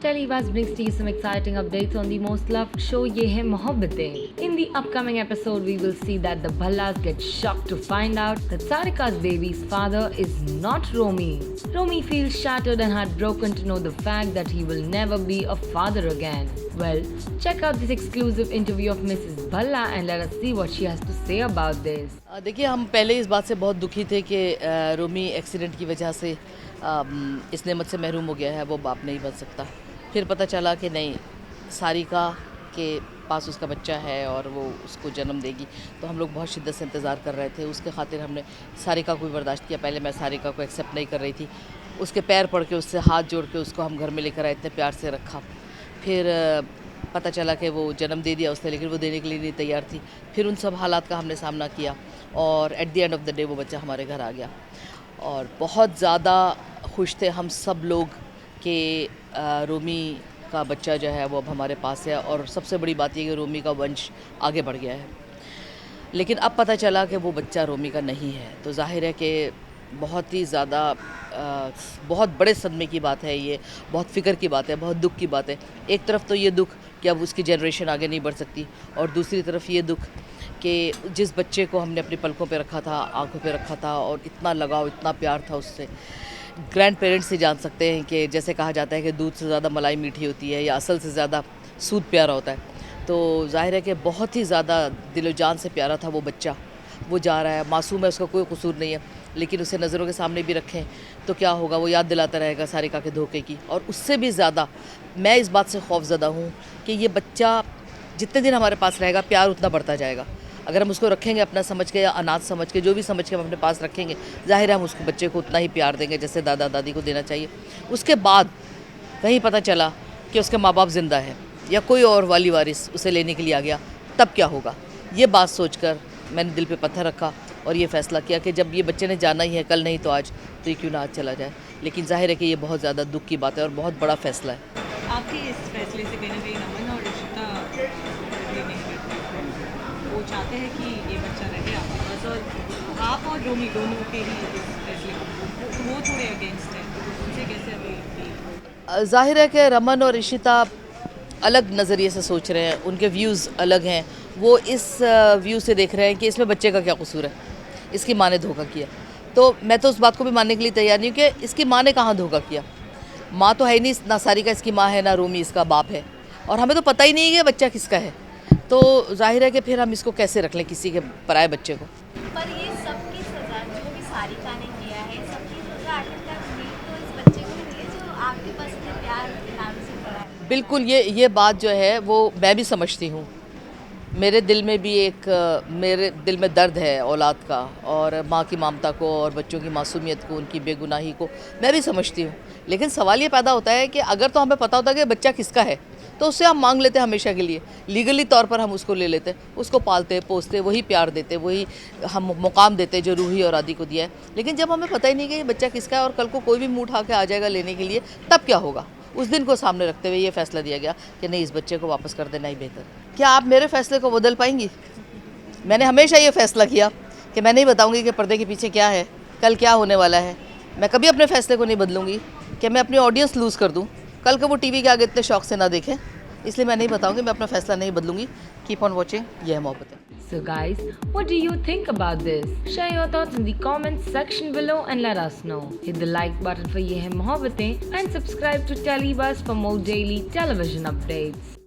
Televaz brings to you some exciting updates on the most loved show Ye Hai Mohabbatein. In the upcoming episode, we will see that the Bhallas get shocked to find out that Sarika's baby's father is not Romi. Romi feels shattered and heartbroken to know the fact that he will never be a father again. Well, check out this exclusive interview of Mrs. Bhalla and let us see what she has to say about this. देखिए, हम पहले इस बात से बहुत दुखी थे कि रोमी एक्सीडेंट की वजह से इस नेमत से महरूम हो गया है, वो बाप नहीं बन सकता। फिर पता चला कि नहीं, सारिका के पास उसका बच्चा है और वो उसको जन्म देगी। तो हम लोग बहुत शिद्दत से इंतज़ार कर रहे थे। उसके खातिर हमने सारिका को भी बर्दाश्त किया। पहले मैं सारिका को एक्सेप्ट नहीं कर रही थी। उसके पैर पड़ के, उससे हाथ जोड़ के उसको हम घर में लेकर आए, इतने प्यार से रखा। फिर पता चला कि वो जन्म दे दिया उसने, लेकिन वो देने के लिए नहीं तैयार थी। फिर उन सब हालात का हमने सामना किया और at the end of the day वो बच्चा हमारे घर आ गया। और बहुत ज़्यादा खुश थे हम सब लोग कि रोमी का बच्चा जो है वो अब हमारे पास है। और सबसे बड़ी बात ये कि रोमी का वंश आगे बढ़ गया है। लेकिन अब पता चला कि वो बच्चा रोमी का नहीं है। तो जाहिर है कि बहुत ही ज़्यादा बहुत बड़े सदमे की बात है ये, बहुत फ़िक्र की बात है, बहुत दुख की बात है। एक तरफ तो ये दुख कि अब उसकी जनरेशन आगे नहीं बढ़ सकती, और दूसरी तरफ ये दुख कि जिस बच्चे को हमने अपनी पलकों पे रखा था, आंखों पे रखा था, और इतना लगाव, इतना प्यार था उससे। ग्रैंड पेरेंट्स से जान सकते हैं कि जैसे कहा जाता है कि दूध से ज़्यादा मलाई मीठी होती है, या असल से ज़्यादा सूद प्यारा होता है। तो जाहिर है कि बहुत ही ज़्यादा दिलो जान से प्यारा था वो बच्चा। वो जा रहा है, मासूम है, उसका कोई कसूर नहीं है, लेकिन उसे नज़रों के सामने भी रखें तो क्या होगा, वो याद दिलाता रहेगा सारिका के धोखे की। और उससे भी ज़्यादा मैं इस बात से खौफज़दा हूँ कि ये बच्चा जितने दिन हमारे पास रहेगा, प्यार उतना बढ़ता जाएगा। अगर हम उसको रखेंगे अपना समझ के या अनाथ समझ के, जो भी समझ के हम अपने पास रखेंगे, ज़ाहिर है हम उसको बच्चे को उतना ही प्यार देंगे जैसे दादा दादी को देना चाहिए। उसके बाद कहीं पता चला कि उसके माँ बाप ज़िंदा है या कोई और वाली वारिस उसे लेने के लिए आ गया, तब क्या होगा। ये बात सोचकर मैंने दिल पे पत्थर रखा और ये फ़ैसला किया कि जब ये बच्चे ने जाना ही है, कल नहीं तो आज, तो ये क्यों ना आज चला जाए। लेकिन जाहिर है कि ये बहुत ज़्यादा दुख की बात है और बहुत बड़ा फ़ैसला है। आपके इस फैसले से कहीं ना कहीं रमन और रिश्ता वो चाहते हैं कि ये बच्चा रहे आपके पास, और आप और रोमी दोनों के ही इस फैसले तो वो थोड़े अगेंस्ट हैं, उनसे कैसे अभी? ज़ाहिर है कि रमन और इशिता अलग नज़रिए से सोच रहे हैं, उनके व्यूज़ अलग हैं। वो इस व्यू से देख रहे हैं कि इसमें बच्चे का क्या कसूर है, इसकी माँ ने धोखा किया। तो मैं तो उस बात को भी मानने के लिए तैयार नहीं हूँ कि इसकी माँ ने कहाँ धोखा किया। माँ तो है नहीं, ना सारिका इसकी माँ है, ना रोमी इसका बाप है, और हमें तो पता ही नहीं है कि बच्चा किसका है। तो जाहिर है कि फिर हम इसको कैसे रख लें, किसी के पराए बच्चे को। पर ये सबकी सज़ा जो भी सारिका ने किया है, सबकी सज़ा आखिरकार मिली तो इस बच्चे को मिली है जो आपके पास इतने प्यार नाम से पड़ा है। बिल्कुल, ये बात जो है वो मैं भी समझती हूँ। मेरे दिल में भी मेरे दिल में दर्द है औलाद का, और माँ की ममता को और बच्चों की मासूमियत को, उनकी बेगुनाही को मैं भी समझती हूँ। लेकिन सवाल ये पैदा होता है कि अगर तो हमें पता होता कि बच्चा किसका है, तो उससे हम मांग लेते हमेशा के लिए, लीगली तौर पर हम उसको ले लेते, उसको पालते पोसते, वही प्यार देते, वही हम मुकाम देते जो रूही और आदि को दिया है। लेकिन जब हमें पता ही नहीं कि ये बच्चा किसका है और कल को कोई भी मुँह उठा के आ जाएगा लेने के लिए, तब क्या होगा। उस दिन को सामने रखते हुए ये फ़ैसला दिया गया कि नहीं, इस बच्चे को वापस कर देना ही बेहतर। क्या आप मेरे फ़ैसले को बदल पाएंगी? मैंने हमेशा ये फ़ैसला किया कि मैं नहीं बताऊंगी कि पर्दे के पीछे क्या है, कल क्या होने वाला है। मैं कभी अपने फ़ैसले को नहीं बदलूंगी कि मैं अपनी ऑडियंस लूज़ कर दूं, कल को वो टीवी के आगे इतने शौक से ना देखें। इसलिए मैं नहीं बताऊंगी, मैं अपना फ़ैसला नहीं बदलूंगी। कीप ऑन वॉचिंग ये है Mohabbatein. So guys, what do you think about this? Share your thoughts in the comments section below and let us know. Hit the like button for Ye Hai Mohabbatein and subscribe to Telebuzz for more daily television updates.